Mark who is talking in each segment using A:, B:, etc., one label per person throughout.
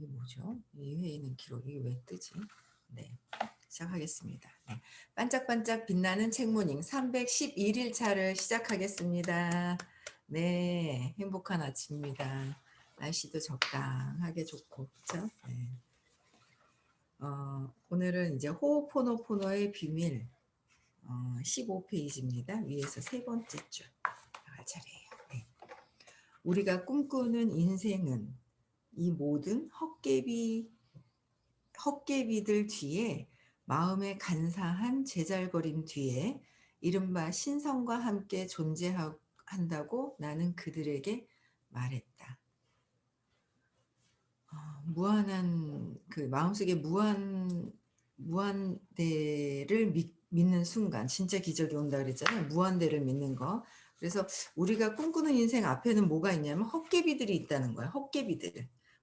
A: 이게 뭐죠? 이 회의는 기록이 왜 뜨지? 네. 시작하겠습니다. 네. 반짝반짝 빛나는 책모닝 311일 차를 시작하겠습니다. 네. 행복한 아침입니다. 날씨도 적당하게 좋고, 그쵸? 네. 오늘은 이제 호호포노포노의 비밀 15페이지입니다. 위에서 세 번째 줄 나갈 차례예요. 네. 우리가 꿈꾸는 인생은 이 모든 헛개비들 뒤에 마음의 간사한 제잘거림 뒤에 이른바 신성과 함께 존재한다고 나는 그들에게 말했다. 무한한 그 마음속에 무한대를 믿는 순간 진짜 기적이 온다 그랬잖아요. 무한대를 믿는 거. 그래서 우리가 꿈꾸는 인생 앞에는 뭐가 있냐면 헛개비들이 있다는 거야.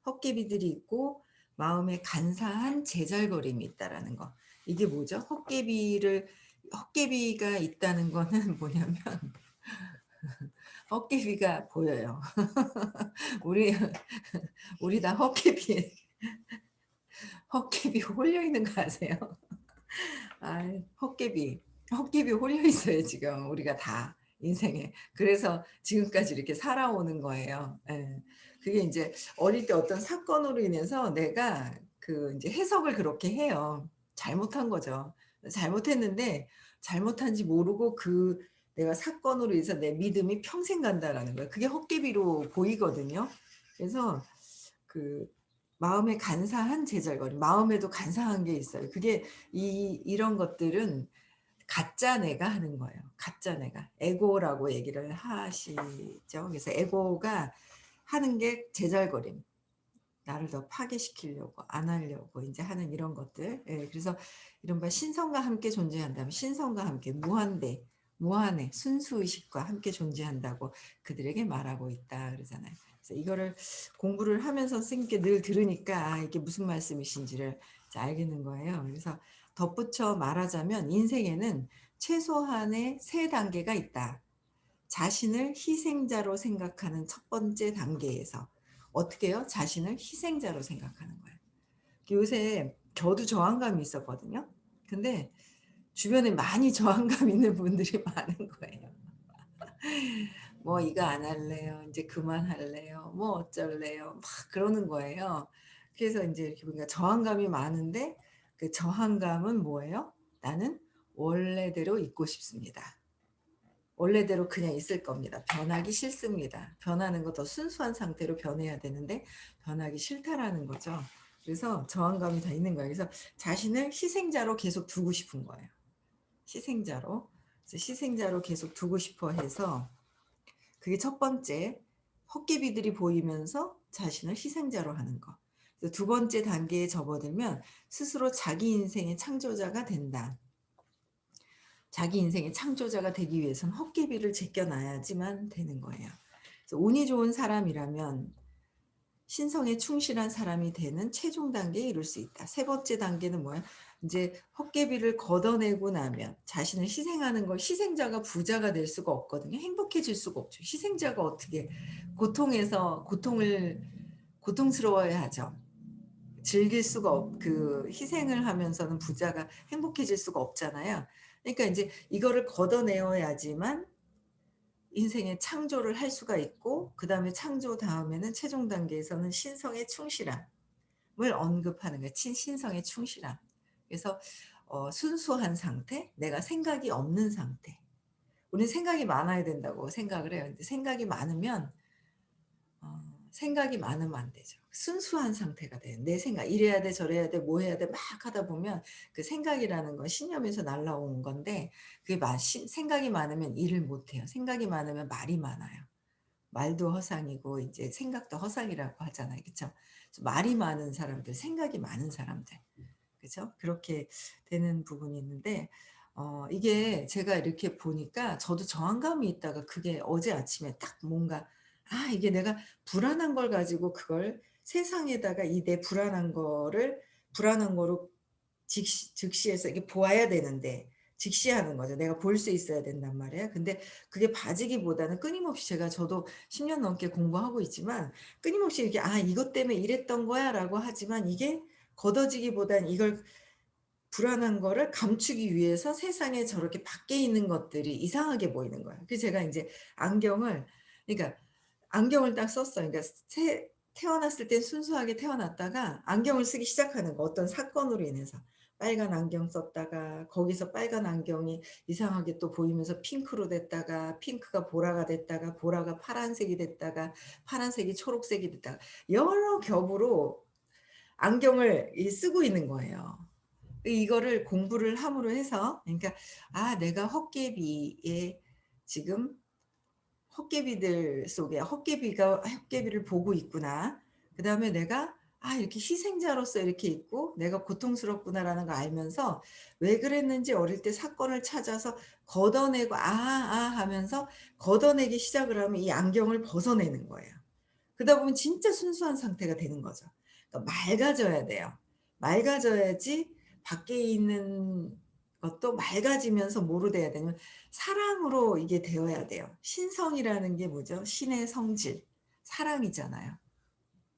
A: 헛개비들이 있고 마음에 간사한 제잘거림이 있다라는 거. 이게 뭐죠? 헛개비가 있다는 거는 뭐냐면 헛개비가 보여요. 우리 우리 다 헛개비 홀려 있는 거 아세요? 아, 헛개비 홀려 있어요, 지금 우리가 다 인생에. 그래서 지금까지 이렇게 살아오는 거예요. 예. 그게 이제 어릴 때 어떤 사건으로 인해서 내가 그 이제 해석을 그렇게 해요. 잘못한 거죠. 잘못했는데 잘못한지 모르고 그 내가 사건으로 인해서 내 믿음이 평생 간다라는 거예요. 그게 헛개비로 보이거든요. 그래서 그 마음에 간사한 제잘거림, 마음에도 간사한 게 있어요. 그게 이런 것들은 가짜 내가 하는 거예요. 가짜 내가. 에고라고 얘기를 하시죠. 그래서 에고가 하는 게 제잘거림. 나를 더 파괴시키려고 안 하려고 이제 하는 이런 것들. 예, 그래서 이른바 신성과 함께 존재한다면 신성과 함께 무한의 순수의식과 함께 존재한다고 그들에게 말하고 있다 그러잖아요. 그래서 이거를 공부를 하면서 선생님께 늘 들으니까 이게 무슨 말씀이신지를 이제 알겠는 거예요. 그래서 덧붙여 말하자면 인생에는 최소한의 세 단계가 있다. 자신을 희생자로 생각하는 첫 번째 단계에서 어떻게 해요? 자신을 희생자로 생각하는 거예요. 요새 저도 저항감이 있었거든요. 근데 주변에 많이 저항감 있는 분들이 많은 거예요. 뭐 이거 안 할래요. 이제 그만할래요. 뭐 어쩔래요. 막 그러는 거예요. 그래서 이제 이렇게 보니까 저항감이 많은데 그 저항감은 뭐예요? 나는 원래대로 있고 싶습니다. 원래대로 그냥 있을 겁니다. 변하기 싫습니다. 변하는 거 더 순수한 상태로 변해야 되는데 변하기 싫다라는 거죠. 그래서 저항감이 다 있는 거예요. 그래서 자신을 희생자로 계속 두고 싶은 거예요. 희생자로. 그래서 희생자로 계속 두고 싶어 해서 그게 첫 번째 헛개비들이 보이면서 자신을 희생자로 하는 거. 두 번째 단계에 접어들면 스스로 자기 인생의 창조자가 된다. 자기 인생의 창조자가 되기 위해서는 헛개비를 제껴놔야지만 되는 거예요. 그래서 운이 좋은 사람이라면 신성에 충실한 사람이 되는 최종 단계에 이룰 수 있다. 세 번째 단계는 뭐야? 이제 헛개비를 걷어내고 나면 자신을 희생하는 걸 희생자가 부자가 될 수가 없거든요. 행복해질 수가 없죠. 희생자가 어떻게 고통스러워야 하죠. 즐길 수가 그 희생을 하면서는 부자가 행복해질 수가 없잖아요. 그러니까 이제 이거를 걷어내어야지만 인생의 창조를 할 수가 있고 그다음에 창조 다음에는 최종 단계에서는 신성의 충실함을 언급하는 거예요. 신성의 충실함. 그래서 순수한 상태, 내가 생각이 없는 상태. 우리는 생각이 많아야 된다고 생각을 해요. 근데 생각이 많으면 안 되죠. 순수한 상태가 돼요. 내 생각, 이래야 돼, 저래야 돼, 뭐 해야 돼, 막 하다 보면 그 생각이라는 건 신념에서 날라오는 건데, 생각이 많으면 일을 못 해요. 생각이 많으면 말이 많아요. 말도 허상이고, 이제 생각도 허상이라고 하잖아요. 그쵸? 말이 많은 사람들, 생각이 많은 사람들. 그죠? 그렇게 되는 부분이 있는데, 이게 제가 이렇게 보니까 저도 저항감이 있다가 그게 어제 아침에 딱 뭔가 이게 내가 불안한 걸 가지고 그걸 세상에다가 이 내 불안한 거를 불안한 거로 즉시해서 이게 보아야 되는데 직시하는 거죠. 내가 볼 수 있어야 된단 말이에요. 근데 그게 봐지기보다는 끊임없이 저도 10년 넘게 공부하고 있지만 끊임없이 이렇게 '아 이것 때문에 이랬던 거야.'라고 하지만 이게 걷어지기보단 이걸 불안한 거를 감추기 위해서 세상에 저렇게 밖에 있는 것들이 이상하게 보이는 거예요. 그래서 제가 인제 안경을 그러니까 안경을 딱 썼어요. 그러니까 태 태어났을 땐 순수하게 태어났다가 안경을 쓰기 시작하는 거 어떤 사건으로 인해서. 빨간 안경 썼다가 거기서 빨간 안경이 이상하게 또 보이면서 핑크로 됐다가 핑크가 보라가 됐다가 보라가 파란색이 됐다가 파란색이 초록색이 됐다가 여러 겹으로 안경을 쓰고 있는 거예요. 이거를 공부를 함으로 해서 그러니까 '아 내가 헛개비에 지금 헛개비들 속에 헛개비가 헛개비를 보고 있구나. 그다음에 내가 아 이렇게 희생자로서 이렇게 있고 내가 고통스럽구나'라는 걸 알면서 왜 그랬는지 어릴 때 사건을 찾아서 걷어내고 '아, 아.' 하면서 걷어내기 시작을 하면 이 안경을 벗어내는 거예요. 그러다 보면 진짜 순수한 상태가 되는 거죠. 그러니까 맑아져야 돼요. 맑아져야지 밖에 있는 것도 맑아지면서 뭐로 돼야 되냐면 사랑으로 이게 되어야 돼요. 신성이라는 게 뭐죠? 신의 성질, 사랑이잖아요.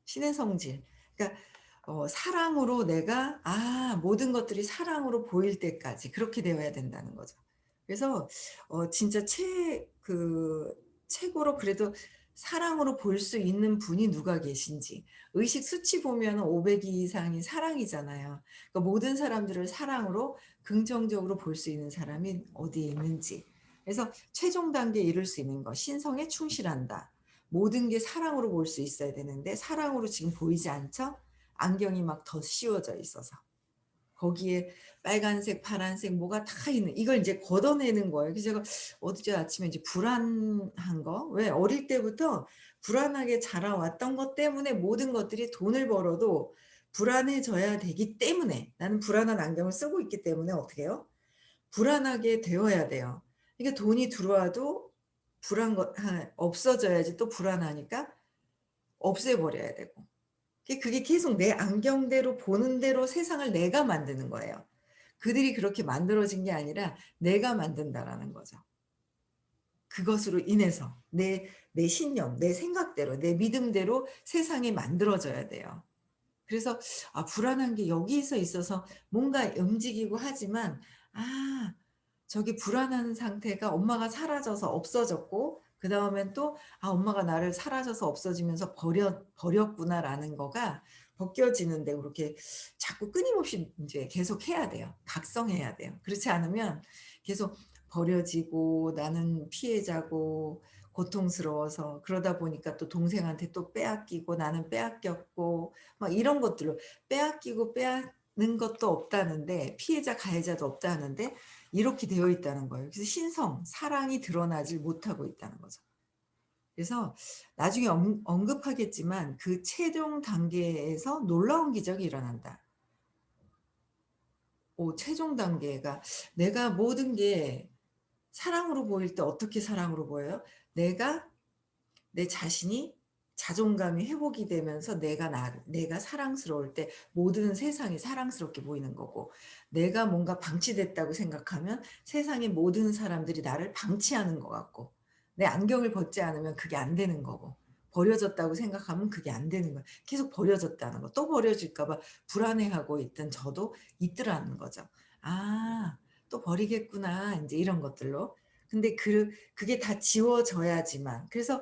A: 신의 성질. 그러니까 사랑으로 내가 모든 것들이 사랑으로 보일 때까지 그렇게 되어야 된다는 거죠. 그래서 진짜 최고로 그래도 사랑으로 볼 수 있는 분이 누가 계신지. 의식 수치 보면은 500 이상이 사랑이잖아요. 그러니까 모든 사람들을 사랑으로 긍정적으로 볼 수 있는 사람이 어디에 있는지. 그래서 최종 단계에 이룰 수 있는 것. 신성에 충실한다. 모든 게 사랑으로 볼 수 있어야 되는데 사랑으로 지금 보이지 않죠? 안경이 막 더 씌워져 있어서. 거기에 빨간색, 파란색 뭐가 다 있는 이걸 인제 걷어내는 거예요. 그래서 제가 어제 아침에 이제 불안한 거 왜 어릴 때부터 불안하게 자라왔던 것 때문에 모든 것들이 돈을 벌어도 불안해져야 되기 때문에 나는 불안한 안경을 쓰고 있기 때문에 어떻게 해요? 불안하게 되어야 돼요. 이게 돈이 들어와도 없어져야지 또 불안하니까 없애 버려야 되고. 그게 계속 내 안경대로 보는 대로 세상을 내가 만드는 거예요. 그들이 그렇게 만들어진 게 아니라 내가 만든다라는 거죠. 그것으로 인해서 내 신념, 내 생각대로, 내 믿음대로 세상이 만들어져야 돼요. 그래서 불안한 게 여기서 있어서 뭔가 움직이고 하지만 아 저기 불안한 상태가 엄마가 사라져서 없어졌고 그다음엔 또 '아 엄마가 나를 사라져서 없어지면서 버렸구나.'라는 거가 벗겨지는데 그렇게 자꾸 끊임없이 인제 계속 해야 돼요. 각성해야 돼요. 그렇지 않으면 계속 버려지고 나는 피해자고 고통스러워서 그러다 보니까 또 동생한테 또 빼앗기고 나는 빼앗겼고 막 이런 것들로 빼앗기고 빼앗는 것도 없다는데 피해자 가해자도 없다는데 이렇게 되어 있다는 거예요. 그래서 사랑이 드러나질 못하고 있다는 거죠. 그래서 나중에 언급하겠지만 그 최종 단계에서 놀라운 기적이 일어난다. 최종 단계가 내가 모든 게 사랑으로 보일 때 어떻게 사랑으로 보여요? 내가 내 자신이 자존감이 회복이 되면서 내가 사랑스러울 때 모든 세상이 사랑스럽게 보이는 거고 내가 뭔가 방치됐다고 생각하면 세상의 모든 사람들이 나를 방치하는 것 같고 내 안경을 벗지 않으면 그게 안 되는 거고 버려졌다고 생각하면 그게 안 되는 거야. 계속 버려졌다는 거. 또 버려질까 봐 불안해하고 있던 저도 있더라는 거죠. '아 또 버리겠구나.' 인제 이런 것들로. 근데 그게 다 지워져야지만 그래서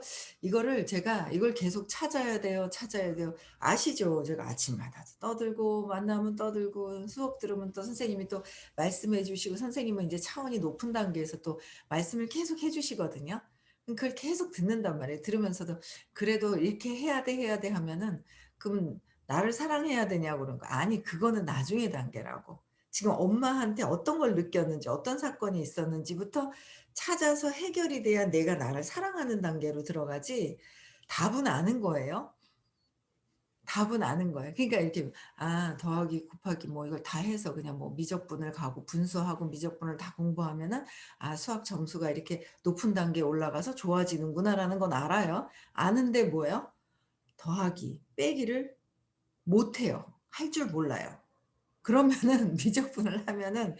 A: 제가 이걸 계속 찾아야 돼요, 찾아야 돼요. 아시죠? 제가 아침마다 떠들고 만나면 떠들고 수업 들으면 또 선생님이 또 말씀해 주시고 선생님은 인제 차원이 높은 단계에서 또 말씀을 계속 해 주시거든요. 그걸 계속 듣는단 말이에요. 들으면서도 "그래도 이렇게 해야 돼." 하면은 그럼 나를 사랑해야 되냐고 그런 거 아니 그거는 나중의 단계라고. 지금 엄마한테 어떤 걸 느꼈는지 어떤 사건이 있었는지부터 찾아서 해결이 돼야 내가 나를 사랑하는 단계로 들어가지 답은 아는 거예요. 답은 아는 거예요. 그러니까 이렇게 더하기 곱하기 뭐 이걸 다 해서 그냥 뭐 미적분을 가고 분수하고 미적분을 다 공부하면은 '수학 점수가 이렇게 높은 단계에 올라가서 좋아지는구나.'라는 건 알아요. 아는데 뭐예요? 더하기, 빼기를 못 해요. 할 줄 몰라요. 그러면은 미적분을 하면은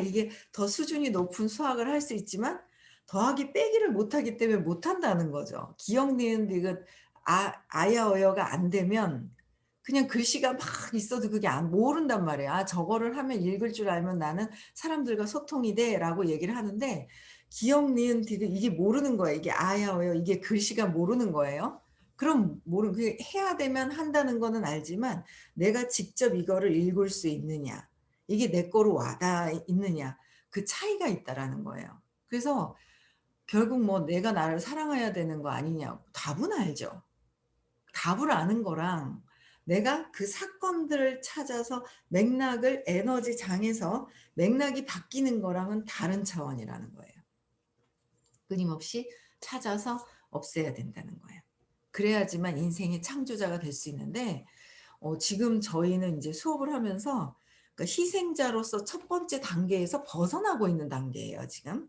A: 이게 더 수준이 높은 수학을 할 수 있지만 더하기 빼기를 못하기 때문에 못한다는 거죠. 기억 니은 디귿 아야 어여가 안 되면 그냥 글씨가 막 있어도 그게 모른단 말이에요. '아 저거를 하면 읽을 줄 알면 나는 사람들과 소통이 돼.'라고 얘기를 하는데 기억 니은 디귿 이게 모르는 거예요. 이게 아야 어여 이게 글씨가 모르는 거예요. 그럼 그게 해야 되면 한다는 거는 알지만 내가 직접 이거를 읽을 수 있느냐, 이게 내 거로 와 닿아 있느냐 그 차이가 있다라는 거예요. 그래서 결국 뭐 '내가 나를 사랑해야 되는 거 아니냐.' 답은 알죠. 답을 아는 거랑 내가 그 사건들을 찾아서 맥락을 에너지 장에서 맥락이 바뀌는 거랑은 다른 차원이라는 거예요. 끊임없이 찾아서 없애야 된다는 거예요. 그래야지만 인생의 창조자가 될 수 있는데 지금 저희는 인제 수업을 하면서 그러니까 희생자로서 첫 번째 단계에서 벗어나고 있는 단계예요 지금.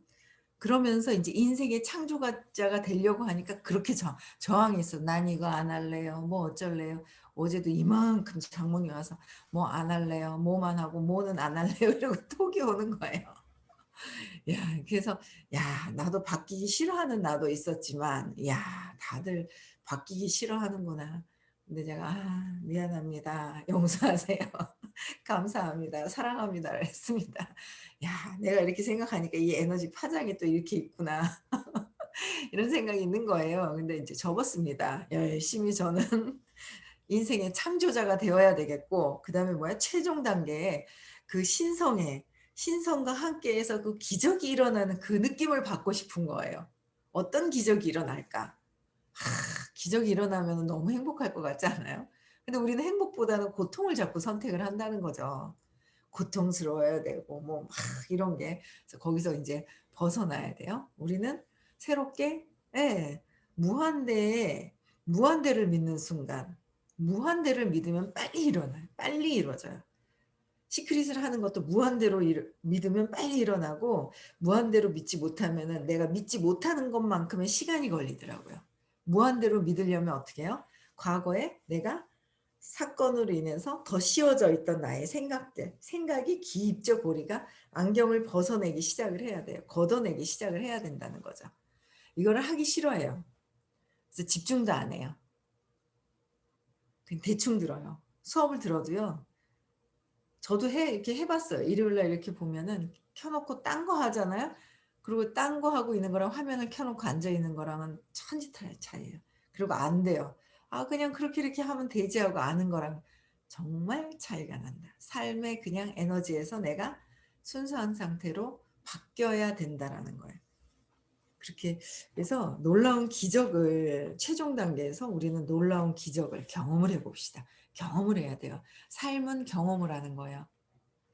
A: 그러면서 인제 인생의 창조자가 되려고 하니까 그렇게 저항해서 "난 이거 안 할래요." 뭐 어쩔래요. 어제도 이만큼 장몽이 와서 "뭐 안 할래요." 뭐만 하고 "뭐는 안 할래요." 이러고 톡이 오는 거예요. 야 그래서 야 나도 바뀌기 싫어하는 나도 있었지만 야 다들 바뀌기 싫어하는구나. 근데 제가 "아 미안합니다. 용서하세요. 감사합니다. 사랑합니다." 했습니다. 야 내가 이렇게 생각하니까 이 에너지 파장이 또 이렇게 있구나. 이런 생각이 있는 거예요. 근데 인제 접었습니다. 열심히 저는 인생의 창조자가 되어야 되겠고 그다음에 뭐야 최종 단계에 그 신성과 함께해서 그 기적이 일어나는 그 느낌을 받고 싶은 거예요. '어떤 기적이 일어날까?' 기적이 일어나면은 너무 행복할 것 같지 않아요? 근데 우리는 행복보다는 고통을 자꾸 선택을 한다는 거죠. 고통스러워야 되고 뭐 막 이런 게. 그래서 거기서 인제 벗어나야 돼요. 우리는 새롭게 예. 무한대에 무한대를 믿는 순간 무한대를 믿으면 빨리 일어나요. 빨리 이루어져요. 시크릿을 하는 것도 무한대로 믿으면 빨리 일어나고 무한대로 믿지 못하면은 내가 믿지 못하는 것만큼의 시간이 걸리더라고요. 무한대로 믿으려면 어떻게 해요? 과거에 내가 사건으로 인해서 더 씌워져 있던 나의 생각이 기입적 고리가 안경을 벗어내기 시작을 해야 돼요. 걷어내기 시작을 해야 된다는 거죠. 이거를 하기 싫어해요. 그래서 집중도 안 해요. 그냥 대충 들어요. 수업을 들어도요. 저도 이렇게 해 봤어요. 일요일 날 이렇게 보면은 켜 놓고 딴 거 하잖아요. 그리고 딴 거 하고 있는 거랑 화면을 켜 놓고 앉아 있는 거랑은 천지 차이예요. 그리고 안 돼요. '아 그냥 그렇게 이렇게 하면 되지.' 하고 아는 거랑 정말 차이가 난다. 삶의 그냥 에너지에서 내가 순수한 상태로 바뀌어야 된다라는 거예요. 그렇게 그래서 놀라운 기적을 최종 단계에서 우리는 놀라운 기적을 경험을 해 봅시다. 경험을 해야 돼요. 삶은 경험을 하는 거예요.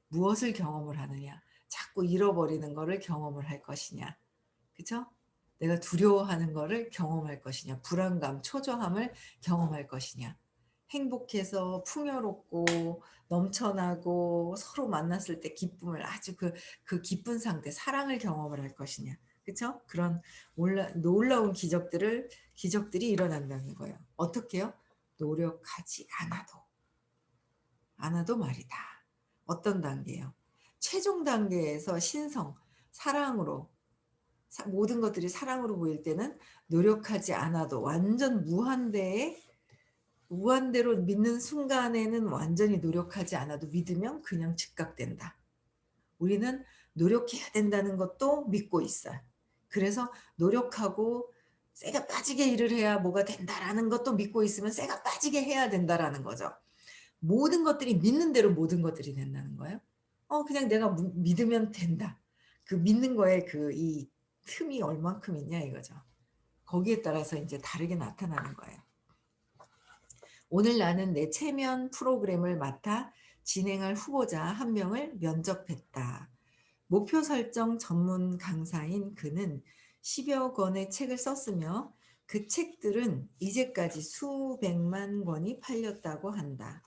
A: 무엇을 경험을 하느냐. 자꾸 잃어버리는 거를 경험을 할 것이냐. 그죠? 내가 두려워하는 거를 경험할 것이냐. 불안감, 초조함을 경험할 것이냐. 행복해서 풍요롭고 넘쳐나고 서로 만났을 때 기쁨을 아주 그 기쁜 상태, 사랑을 경험을 할 것이냐. 그쵸? 그런 놀라운 기적들이 일어난다는 거예요. 어떻게요? 노력하지 않아도 말이다. 어떤 단계요? 최종 단계에서 사랑으로 모든 것들이 사랑으로 보일 때는 노력하지 않아도 완전 무한대로 믿는 순간에는 완전히 노력하지 않아도 믿으면 그냥 즉각된다. 우리는 노력해야 된다는 것도 믿고 있어요. 그래서 노력하고 쇠가 빠지게 일을 해야 뭐가 된다라는 것도 믿고 있으면 쇠가 빠지게 해야 된다라는 거죠. 모든 것들이 믿는 대로 모든 것들이 된다는 거예요. 그냥 내가 믿으면 된다. 그 믿는 거에 이 틈이 얼만큼 있냐 이거죠. 거기에 따라서 인제 다르게 나타나는 거예요. 오늘 나는 내 체면 프로그램을 맡아 진행할 후보자 한 명을 면접했다. 목표 설정 전문 강사인 그는 10여 권의 책을 썼으며 그 책들은 이제까지 수백만 권이 팔렸다고 한다.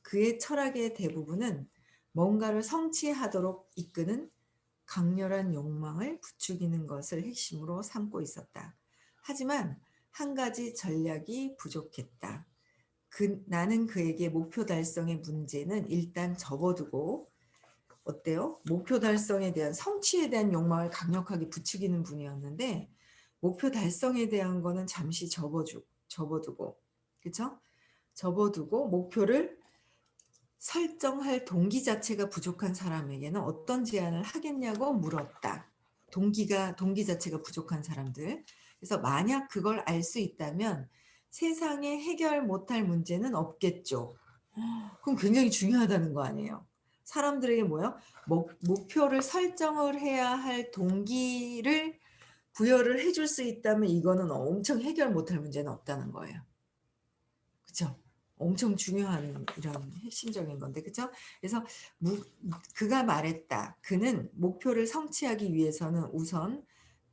A: 그의 철학의 대부분은 뭔가를 성취하도록 이끄는 강렬한 욕망을 부추기는 것을 핵심으로 삼고 있었다. 하지만 한 가지 전략이 부족했다. 나는 그에게 목표 달성의 문제는 일단 접어두고 어때요? 목표 달성에 대한 성취에 대한 욕망을 강력하게 부추기는 분이었는데 목표 달성에 대한 거는 잠시 접어두고 그쵸? 접어두고 목표를 설정할 동기 자체가 부족한 사람에게는 어떤 제안을 하겠냐고 물었다. 동기 자체가 부족한 사람들. 그래서 만약 그걸 알 수 있다면 세상에 해결 못할 문제는 없겠죠. 그럼 굉장히 중요하다는 거 아니에요. 사람들에게 뭐요? 목표를 설정을 해야 할 동기를 부여를 해줄 수 있다면 이거는 엄청 해결 못할 문제는 없다는 거예요. 그쵸? 엄청 중요한 이런 핵심적인 건데, 그쵸? 그래서 그가 말했다. 그는 목표를 성취하기 위해서는 우선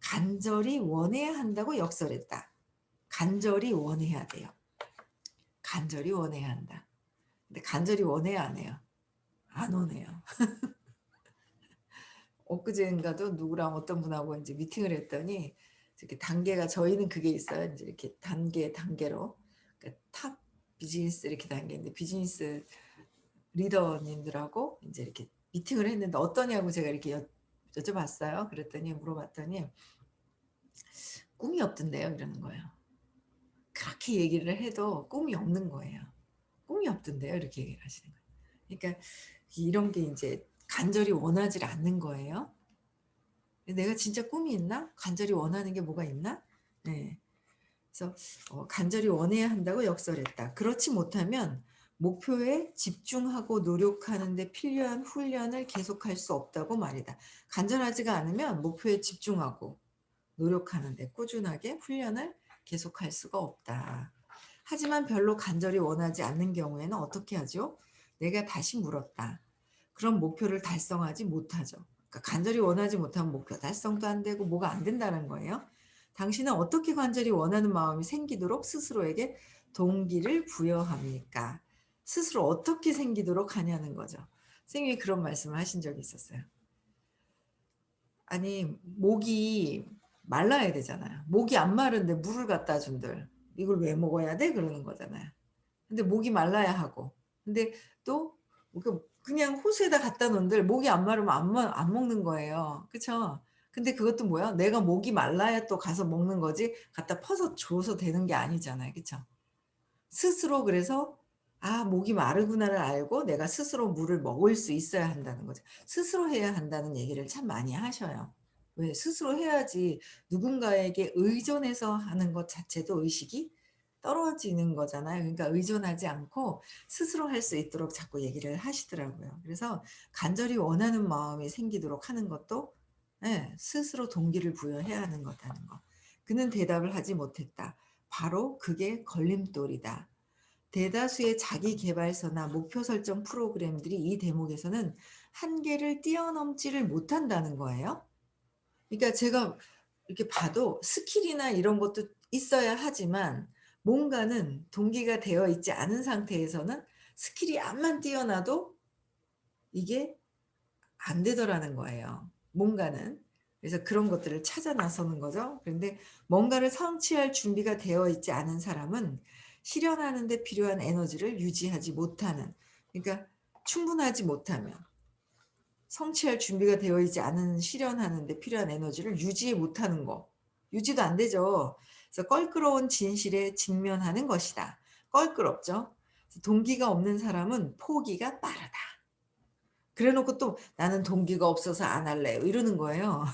A: 간절히 원해야 한다고 역설했다. 간절히 원해야 돼요. 간절히 원해야 한다. 근데 간절히 원해야 안 해요. 안 오네요. 엊그제인가도 누구랑 어떤 분하고 이제 미팅을 했더니 이렇게 단계가 저희는 그게 있어요. 이제 이렇게 단계로 그러니까 탑 비즈니스 이렇게 단계인데 비즈니스 리더님들하고 이제 이렇게 미팅을 했는데 어떠냐고 제가 이렇게 여쭤봤어요. 그랬더니 물어봤더니 꿈이 없던데요, 이러는 거예요. 그렇게 얘기를 해도 꿈이 없는 거예요. 꿈이 없던데요, 이렇게 얘기를 하시는 거예요. 그러니까 이런 게 이제 간절히 원하지 않는 거예요. 내가 진짜 꿈이 있나? 간절히 원하는 게 뭐가 있나? 네. 그래서 간절히 원해야 한다고 역설했다. 그렇지 못하면 목표에 집중하고 노력하는 데 필요한 훈련을 계속할 수 없다고 말이다. 간절하지가 않으면 목표에 집중하고 노력하는 데 꾸준하게 훈련을 계속할 수가 없다. 하지만 별로 간절히 원하지 않는 경우에는 어떻게 하죠? 내가 다시 물었다. 그럼 목표를 달성하지 못하죠. 그러니까 간절히 원하지 못하면 목표 달성도 안 되고 뭐가 안 된다는 거예요. 당신은 어떻게 간절히 원하는 마음이 생기도록 스스로에게 동기를 부여합니까? 스스로 어떻게 생기도록 하냐는 거죠. 선생님이 그런 말씀을 하신 적이 있었어요. 아니 목이 말라야 되잖아요. 목이 안 마른데 물을 갖다 준들. 이걸 왜 먹어야 돼? 그러는 거잖아요. 근데 목이 말라야 하고. 근데 또 그냥 호수에다 갖다 놓은들 목이 안 마르면 안 먹는 거예요. 그쵸? 근데 그것도 뭐야? 내가 목이 말라야 또 가서 먹는 거지 갖다 퍼서 줘서 되는 게 아니잖아요. 그쵸? 스스로 그래서 '아 목이 마르구나.'를 알고 내가 스스로 물을 먹을 수 있어야 한다는 거죠. 스스로 해야 한다는 얘기를 참 많이 하셔요. 왜? 스스로 해야지 누군가에게 의존해서 하는 것 자체도 의식이 떨어지는 거잖아요. 그러니까 의존하지 않고 스스로 할 수 있도록 자꾸 얘기를 하시더라고요. 그래서 간절히 원하는 마음이 생기도록 하는 것도 예 스스로 동기를 부여해야 하는 거다는 거. 그는 대답을 하지 못했다. 바로 그게 걸림돌이다. 대다수의 자기 계발서나 목표 설정 프로그램들이 이 대목에서는 한계를 뛰어넘지를 못한다는 거예요. 그러니까 제가 이렇게 봐도 스킬이나 이런 것도 있어야 하지만 뭔가는 동기가 되어 있지 않은 상태에서는 스킬이 암만 뛰어나도 이게 안 되더라는 거예요. 뭔가는. 그래서 그런 것들을 찾아 나서는 거죠. 그런데 뭔가를 성취할 준비가 되어 있지 않은 사람은 실현하는 데 필요한 에너지를 유지하지 못하는 그러니까 충분하지 못하면 성취할 준비가 되어 있지 않은 실현하는 데 필요한 에너지를 유지 못하는 거. 유지도 안 되죠. 그래서 껄끄러운 진실에 직면하는 것이다. 껄끄럽죠. 동기가 없는 사람은 포기가 빠르다. 그래 놓고 또 "나는 동기가 없어서 안 할래요." 이러는 거예요.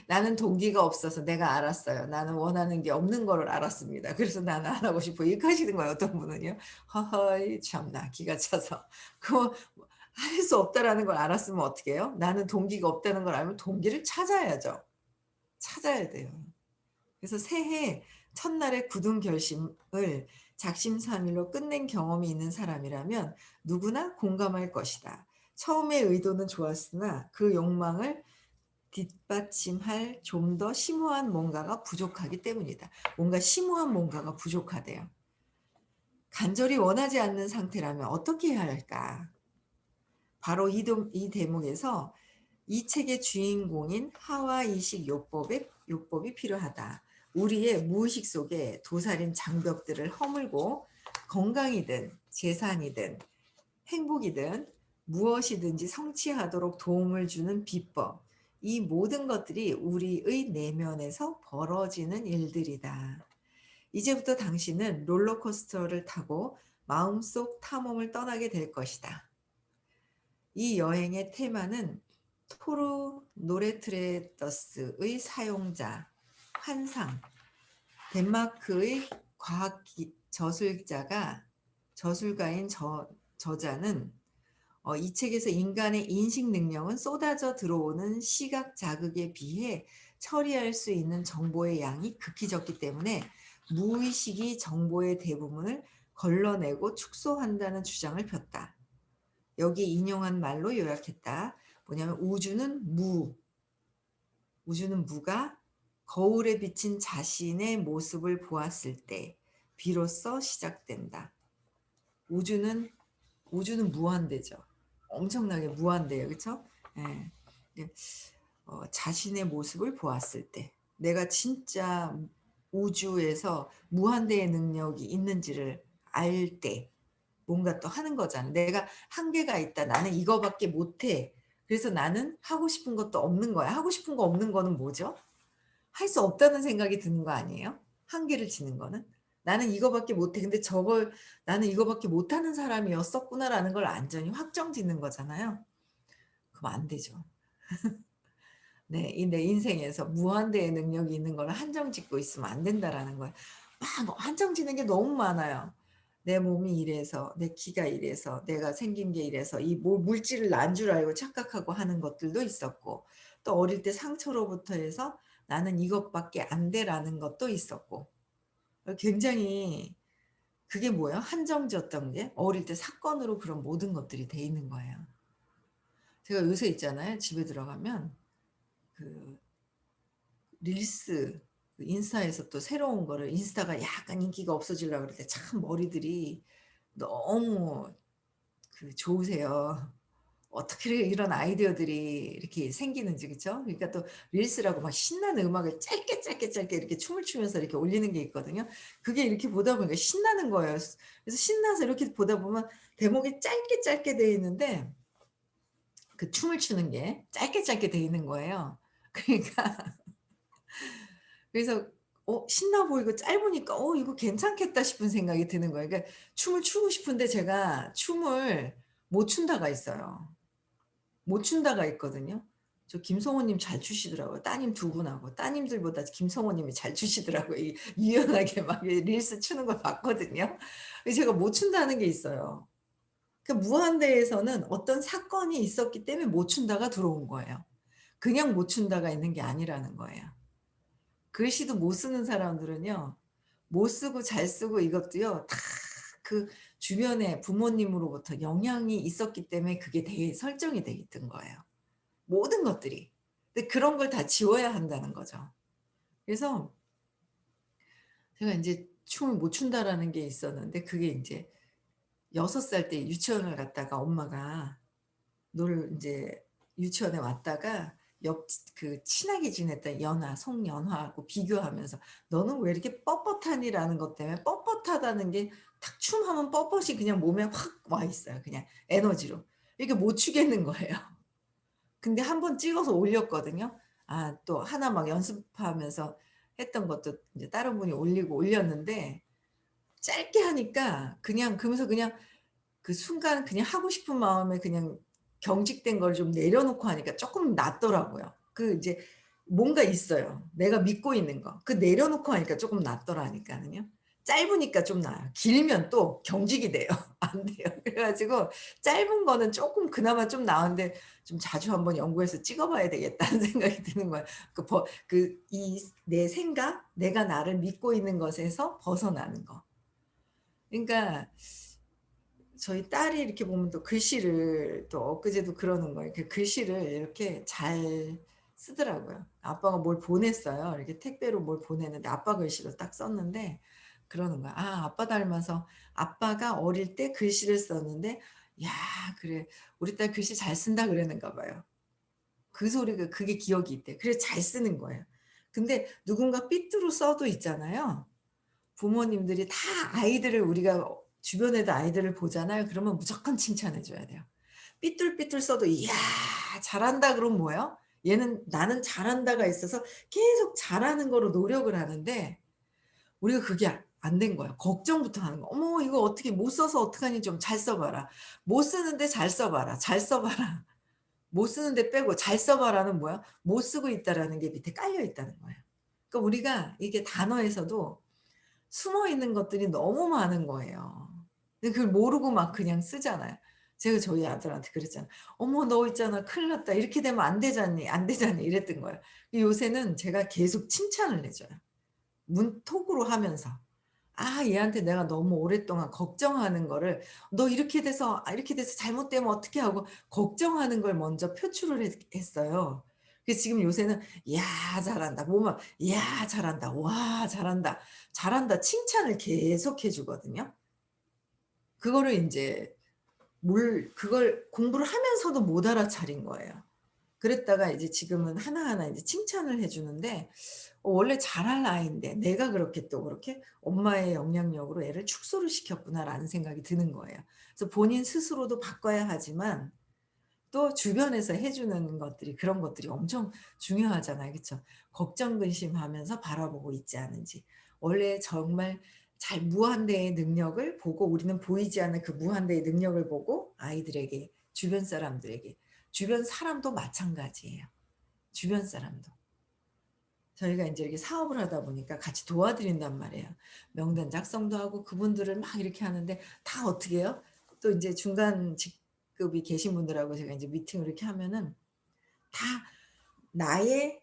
A: "나는 동기가 없어서 내가 알았어요. 나는 원하는 게 없는 거를 알았습니다. 그래서 나는 안 하고 싶어요." 이렇게 하시는 거예요 어떤 분은요. 허허이 참나 기가 차서. 그거 할 수 없다라는 걸 알았으면 어떻게 해요? 나는 동기가 없다는 걸 알면 동기를 찾아야죠. 찾아야 돼요. 그래서 새해 첫날의 굳은 결심을 작심삼일로 끝낸 경험이 있는 사람이라면 누구나 공감할 것이다. 처음의 의도는 좋았으나 그 욕망을 뒷받침할 좀 더 심오한 뭔가가 부족하기 때문이다. 뭔가 심오한 뭔가가 부족하대요. 간절히 원하지 않는 상태라면 어떻게 해야 할까? 바로 이 대목에서 이 책의 주인공인 하와 이식 요법이 필요하다. 우리의 무의식 속에 도사린 장벽들을 허물고 건강이든 재산이든 행복이든 무엇이든지 성취하도록 도움을 주는 비법. 이 모든 것들이 우리의 내면에서 벌어지는 일들이다. 이제부터 당신은 롤러코스터를 타고 마음속 탐험을 떠나게 될 것이다. 이 여행의 테마는 토르 노레트레더스의 사용자, 환상, 덴마크의 과학 저술가인 저자는 이 책에서 인간의 인식 능력은 쏟아져 들어오는 시각 자극에 비해 처리할 수 있는 정보의 양이 극히 적기 때문에 무의식이 정보의 대부분을 걸러내고 축소한다는 주장을 폈다. 여기 인용한 말로 요약했다. 뭐냐면 우주는 무가 거울에 비친 자신의 모습을 보았을 때 비로소 시작된다. 우주는 무한대죠. 엄청나게 무한대요. 그렇죠? 예. 자신의 모습을 보았을 때 내가 진짜 우주에서 무한대의 능력이 있는지를 알 때 뭔가 또 하는 거잖아. 내가 한계가 있다. 나는 이거밖에 못해. 그래서 나는 하고 싶은 것도 없는 거야. 하고 싶은 거 없는 거는 뭐죠? 할 수 없다는 생각이 드는 거 아니에요? 한계를 지는 거는? 나는 이거밖에 못해. 근데 저걸 나는 이거밖에 못하는 사람이었었구나라는 걸 완전히 확정짓는 거잖아요. 그럼 안 되죠. 네, 내 인생에서 무한대의 능력이 있는 걸 한정짓고 있으면 안 된다라는 거예요. 막 한정짓는 게 너무 많아요. 내 몸이 이래서, 내 키가 이래서, 내가 생긴 게 이래서, 이 물질을 난 줄 알고 착각하고 하는 것들도 있었고, 또 어릴 때 상처로부터 해서 나는 이것밖에 안 돼라는 것도 있었고, 굉장히 그게 뭐예요? 한정지었던 게 어릴 때 사건으로 그런 모든 것들이 돼 있는 거예요. 제가 요새 있잖아요. 집에 들어가면 그 릴스 그 인스타에서 또 새로운 거를 인스타가 약간 인기가 없어지려고 그럴 때 참 머리들이 너무 좋으세요. 어떻게 이런 아이디어들이 이렇게 생기는지 그쵸? 그러니까 또 릴스라고 막 신나는 음악을 짧게 이렇게 춤을 추면서 이렇게 올리는 게 있거든요. 그게 이렇게 보다 보니까 신나는 거예요. 그래서 신나서 이렇게 보다 보면 대목이 짧게 돼 있는데 그 춤을 추는 게 짧게 돼 있는 거예요. 그러니까 그래서 신나 보이고 짧으니까 '이거 괜찮겠다.' 싶은 생각이 드는 거예요. 그러니까 춤을 추고 싶은데 제가 춤을 못 춘다가 있어요. 못 춘다가 있거든요. 저 김성호 님 잘 추시더라고요. 따님 두 분하고. 따님들보다 김성호 님이 잘 추시더라고요. 이 유연하게 막 이 릴스 추는 걸 봤거든요. 근데 제가 못 춘다는 게 있어요. 그 무한대에서는 어떤 사건이 있었기 때문에 못 춘다가 들어온 거예요. 그냥 못 춘다가 있는 게 아니라는 거예요. 글씨도 못 쓰는 사람들은요. 못 쓰고 잘 쓰고 이것도요. 다 그 주변에 부모님으로부터 영향이 있었기 때문에 그게 설정이 돼 있던 거예요. 모든 것들이. 근데 그런 걸 다 지워야 한다는 거죠. 그래서 제가 인제 춤을 못 춘다라는 게 있었는데 그게 인제 6살 때 유치원을 갔다가 엄마가 인제 유치원에 왔다가 친하게 지냈던 송연화하고 비교하면서 "너는 왜 이렇게 뻣뻣하니?"라는 것 때문에 뻣뻣하다는 게 탁 춤하면 뻣뻣이 그냥 몸에 확 와 있어요 그냥 에너지로. 이게 못 추겠는 거예요. 근데 한 번 찍어서 올렸거든요. 또 하나 막 연습하면서 했던 것도 이제 다른 분이 올렸는데 짧게 하니까 그러면서 그냥 그 순간 그냥 하고 싶은 마음에 그냥 경직된 걸 좀 내려놓고 하니까 쪼끔 낫더라고요. 이제 뭔가 있어요. 내가 믿고 있는 거. 내려놓고 하니까 쪼끔 낫더라니까는요. 짧으니까 좀 나아요. 길면 또 경직이 돼요. 안 돼요. 그래 가지고 짧은 거는 쪼끔 그나마 좀 나은데 좀 자주 한번 연구해서 찍어 봐야 되겠다는 생각이 드는 거예요. 내 생각, 내가 나를 믿고 있는 것에서 벗어나는 거. 그러니까 저희 딸이 이렇게 보면 또 글씨를 또 엊그제도 그러는 거예요. 글씨를 이렇게 잘 쓰더라고요. 아빠가 뭘 보냈어요. 이렇게 택배로 뭘 보냈는데 아빠 글씨로 딱 썼는데 그러는 거야. 아빠 닮아서 아빠가 어릴 때 글씨를 썼는데 "야 그래. 우리 딸 글씨 잘 쓴다." 그러는가 봐요. 그게 기억이 있대. 그래서 잘 쓰는 거예요. 근데 누군가 삐뚤어 써도 있잖아요. 부모님들이 다 아이들을 우리가 주변에도 아이들을 보잖아요. 그러면 무조건 칭찬해 줘야 돼요. 삐뚤삐뚤 써도 "이야 잘한다." 그러면 뭐예요? 얘는 나는 잘한다가 있어서 계속 잘하는 거로 노력을 하는데 우리가 그게 안 된 거야. 걱정부터 하는 거야. "어머 이거 어떻게 못 써서 어떡하니 좀 잘 써 봐라. 못 쓰는데 잘 써 봐라. 잘 써 봐라." 못 쓰는데 빼고 "잘 써 봐라."는 뭐야? 못 쓰고 있다라는 게 밑에 깔려 있다는 거예요. 그러니까 우리가 이게 단어에서도 숨어 있는 것들이 너무 많은 거예요. 근데 그걸 모르고 막 그냥 쓰잖아요. 제가 저희 아들한테 그랬잖아요. "어머 너 있잖아. 큰일 났다. 이렇게 되면 안 되잖니, 안 되잖니." 이랬던 거예요. 요새는 제가 계속 칭찬을 해 줘요. 문톡으로 하면서. 아 얘한테 내가 너무 오랫동안 걱정하는 거를 "너 이렇게 돼서 이렇게 돼서 잘못되면 어떻게 하고." 걱정하는 걸 먼저 표출을 했어요. 그래서 지금 요새는 "야 잘한다." 뭐만 "야 잘한다. 와 잘한다. 잘한다." 칭찬을 계속 해 주거든요. 그거를 인제 그걸 공부를 하면서도 못 알아차린 거예요. 그랬다가 이제 지금은 하나하나 이제 칭찬을 해 주는데 원래 잘할 아이인데 '내가 그렇게 또 그렇게 엄마의 영향력으로 애를 축소를 시켰구나.'라는 생각이 드는 거예요. 그래서 본인 스스로도 바꿔야 하지만 또 주변에서 해 주는 것들이 그런 것들이 엄청 중요하잖아요. 그쵸? 걱정 근심하면서 바라보고 있지 않은지. 원래 정말 잘 무한대의 능력을 보고 우리는 보이지 않는 그 무한대의 능력을 보고 아이들에게 주변 사람들에게 주변 사람도 마찬가지예요. 주변 사람도. 저희가 인제 이렇게 사업을 하다 보니까 같이 도와드린단 말이에요. 명단 작성도 하고 그분들을 막 이렇게 하는데 다 어떻게 해요? 또 인제 중간 직급이 계신 분들하고 제가 인제 미팅을 이렇게 하면은 다 나의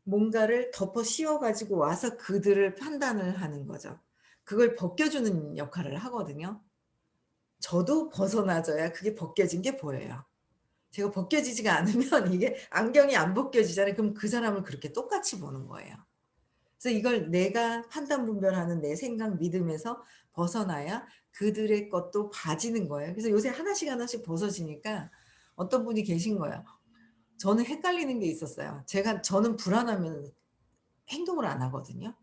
A: 뭔가를 덮어 씌워 가지고 와서 그들을 판단을 하는 거죠. 그걸 벗겨주는 역할을 하거든요. 저도 벗어나져야 그게 벗겨진 게 보여요. 제가 벗겨지지가 않으면 이게 안경이 안 벗겨지잖아요. 그럼 그 사람을 그렇게 똑같이 보는 거예요. 그래서 이걸 내가 판단 분별하는 내 생각 믿음에서 벗어나야 그들의 것도 봐지는 거예요. 그래서 요새 하나씩 하나씩 벗어지니까 어떤 분이 계신 거예요. 저는 헷갈리는 게 있었어요. 저는 불안하면 행동을 안 하거든요.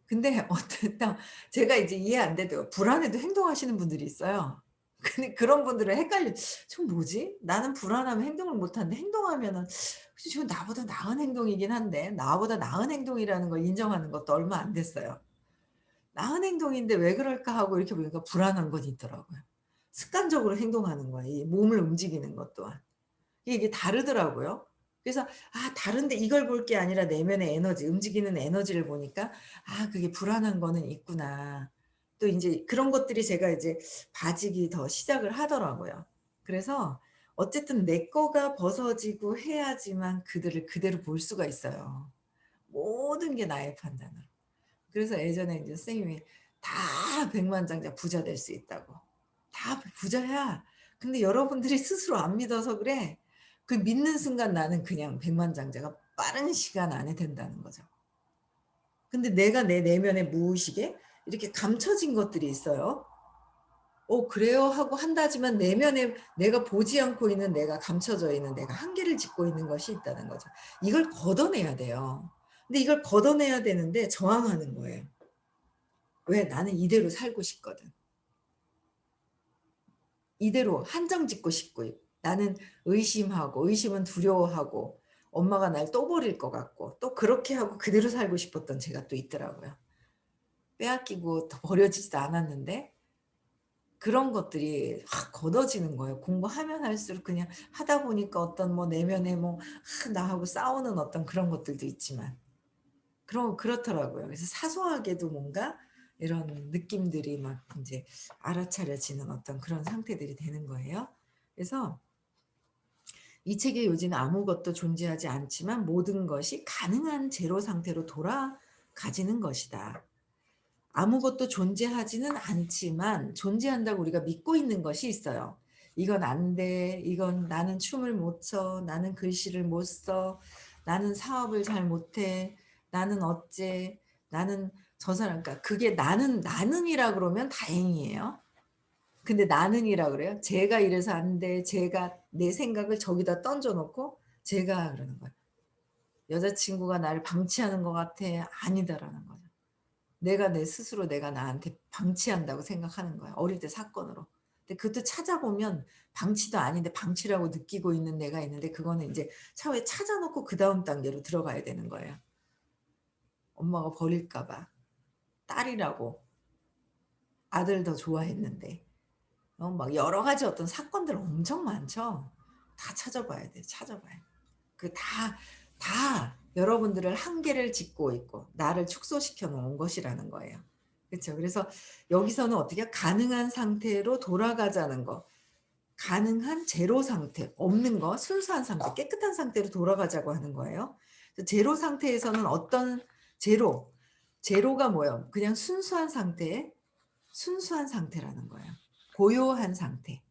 A: 근데 어쨌든 제가 이제 이해 안 돼도 불안해도 행동하시는 분들이 있어요. 근데 그런 분들은 헷갈려 '저 뭐지? 나는 불안하면 행동을 못 하는데 행동하면은 혹시 저건 나보다 나은 행동이긴 한데 나보다 나은 행동이라는 걸 인정하는 것도 얼마 안 됐어요. '나은 행동인데 왜 그럴까?' 하고 이렇게 보니까 불안한 건 있더라고요. 습관적으로 행동하는 거예요, 이 몸을 움직이는 것 또한. 이게 다르더라고요. 그래서 다른데 이걸 볼 게 아니라 내면의 에너지, 움직이는 에너지를 보니까 '아 그게 불안한 거는 있구나.' 또 인제 그런 것들이 제가 이제 봐지기 더 시작을 하더라고요. 그래서 어쨌든 내 거가 벗어지고 해야지만 그들을 그대로 볼 수가 있어요. 모든 게 나의 판단으로. 그래서 예전에 인제 선생님이 다 백만장자 부자 될 수 있다고. 다 부자야. 근데 여러분들이 스스로 안 믿어서 그래. 그 믿는 순간 나는 그냥 백만장자가 빠른 시간 안에 된다는 거죠. 근데 내가 내 내면의 무의식에 이렇게 감춰진 것들이 있어요. "어 그래요?" 하고 한다지만 내면에 내가 보지 않고 있는 내가 감춰져 있는 내가 한계를 짓고 있는 것이 있다는 거죠. 이걸 걷어내야 돼요. 근데 이걸 걷어내야 되는데 저항하는 거예요. 왜? 나는 이대로 살고 싶거든. 이대로 한정 짓고 싶고 나는 의심하고 의심은 두려워하고 엄마가 날 또 버릴 것 같고 또 그렇게 하고 그대로 살고 싶었던 제가 또 있더라고요. 빼앗기고 더 버려지지도 않았는데 그런 것들이 확 걷어지는 거예요. 공부하면 할수록 그냥 하다 보니까 어떤 뭐 내면에 뭐 나하고 싸우는 어떤 그런 것들도 있지만 그렇더라고요. 그래서 사소하게도 뭔가 이런 느낌들이 막 인제 알아차려지는 어떤 그런 상태들이 되는 거예요. 그래서 이 책의 요지는 아무것도 존재하지 않지만 모든 것이 가능한 제로 상태로 돌아가지는 것이다. 아무것도 존재하지는 않지만 존재한다고 우리가 믿고 있는 것이 있어요. '이건 안 돼. 이건 나는 춤을 못 춰. 나는 글씨를 못 써. 나는 사업을 잘 못해. 나는 어째. 나는 저 사람' 그러니까 그게 나는이라 그러면 다행이에요. 근데 나는이라 그래요? 제가 이래서 안 돼. 제가 내 생각을 저기다 던져 놓고 제가 그러는 거예요. 여자친구가 나를 방치하는 것 같아. 아니다라는 거죠. 내가 내 스스로 내가 나한테 방치한다고 생각하는 거야. 어릴 때 사건으로. 근데 그것도 찾아보면 방치도 아닌데 방치라고 느끼고 있는 내가 있는데 그거는 이제 차후에 찾아 놓고 그다음 단계로 들어가야 되는 거예요. 엄마가 버릴까 봐. 딸이라고 아들 더 좋아했는데. 막 여러 가지 어떤 사건들 엄청 많죠. 다 찾아봐야 돼. 찾아봐야 돼. 다 여러분들을 한계를 짓고 있고 나를 축소시켜 놓은 것이라는 거예요. 그쵸. 그래서 여기서는 어떻게 가능한 상태로 돌아가자는 거. 가능한 제로 상태, 없는 거, 순수한 상태, 깨끗한 상태로 돌아가자고 하는 거예요. 제로 상태에서는 어떤 제로, 제로가 뭐예요? 그냥 순수한 상태라는 거예요. 고요한 상태.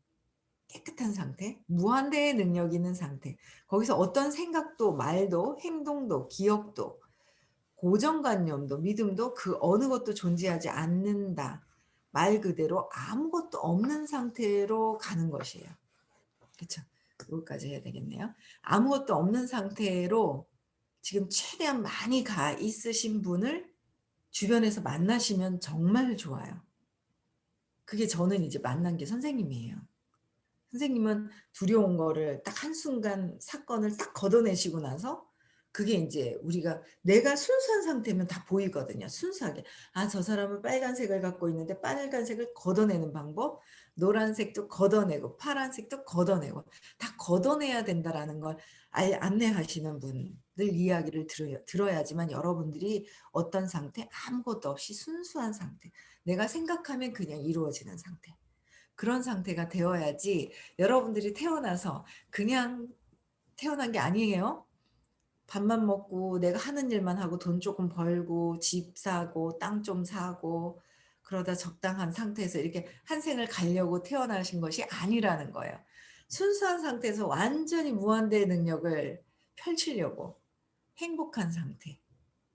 A: 깨끗한 상태, 무한대의 능력 있는 상태. 거기서 어떤 생각도 말도 행동도 기억도 고정관념도 믿음도 그 어느 것도 존재하지 않는다. 말 그대로 아무것도 없는 상태로 가는 것이에요. 그쵸? 여기까지 해야 되겠네요. 아무것도 없는 상태로 지금 최대한 많이 가 있으신 분을 주변에서 만나시면 정말 좋아요. 그게 저는 이제 만난 게 선생님이에요. 선생님은 두려운 거를 딱 한순간 사건을 딱 걷어내시고 나서 그게 인제 우리가 내가 순수한 상태면 다 보이거든요, 순수하게. 아 저 사람은 빨간색을 갖고 있는데 빨간색을 걷어내는 방법, 노란색도 걷어내고 파란색도 걷어내고 다 걷어내야 된다라는 걸 안내하시는 분들 이야기를 들어야지만 여러분들이 어떤 상태? 아무것도 없이 순수한 상태. 내가 생각하면 그냥 이루어지는 상태. 그런 상태가 되어야지 여러분들이 태어나서 그냥 태어난 게 아니에요. 밥만 먹고 내가 하는 일만 하고 돈 조금 벌고 집 사고 땅 좀 사고 그러다 적당한 상태에서 이렇게 한 생을 가려고 태어나신 것이 아니라는 거예요. 순수한 상태에서 완전히 무한대의 능력을 펼치려고 행복한 상태,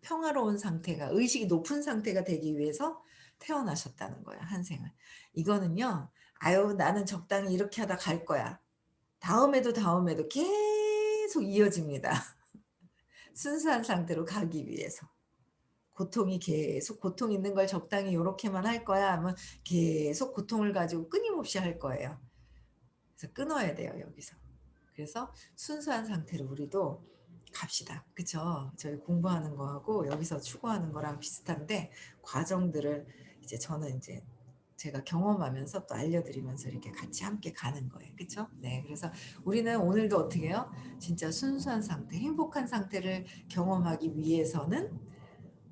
A: 평화로운 상태가 의식이 높은 상태가 되기 위해서 태어나셨다는 거예요, 한 생을. 이거는요. '아유 나는 적당히 이렇게 하다 갈 거야.' 다음에도 계속 이어집니다. 순수한 상태로 가기 위해서. 고통이 계속 '고통 있는 걸 적당히 요렇게만 할 거야.' 하면 계속 고통을 가지고 끊임없이 할 거예요. 그래서 끊어야 돼요, 여기서. 그래서 순수한 상태로 우리도 갑시다. 그쵸? 저희 공부하는 거하고 여기서 추구하는 거랑 비슷한데 과정들을 이제 저는 인제 제가 경험하면서 또 알려드리면서 이렇게 같이 함께 가는 거예요. 그쵸? 네. 그래서 우리는 오늘도 어떻게 해요? 진짜 순수한 상태, 행복한 상태를 경험하기 위해서는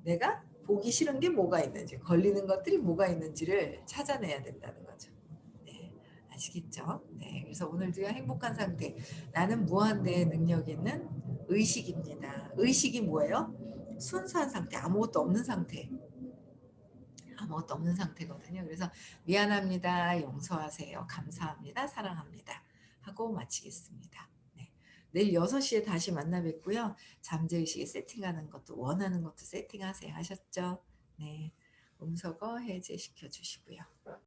A: 내가 보기 싫은 게 뭐가 있는지, 걸리는 것들이 뭐가 있는지를 찾아내야 된다는 거죠. 네. 아시겠죠? 네. 그래서 오늘도요 행복한 상태. 나는 무한대의 능력 있는 의식입니다. 의식이 뭐예요? 순수한 상태, 아무것도 없는 상태. 아무것도 없는 상태거든요. 그래서 미안합니다. 용서하세요. 감사합니다. 사랑합니다. 하고 마치겠습니다. 네. 내일 6시에 다시 만나 뵙고요. 잠재의식에 세팅하는 것도 원하는 것도 세팅하세요. 하셨죠? 네. 음소거 해제시켜 주시고요.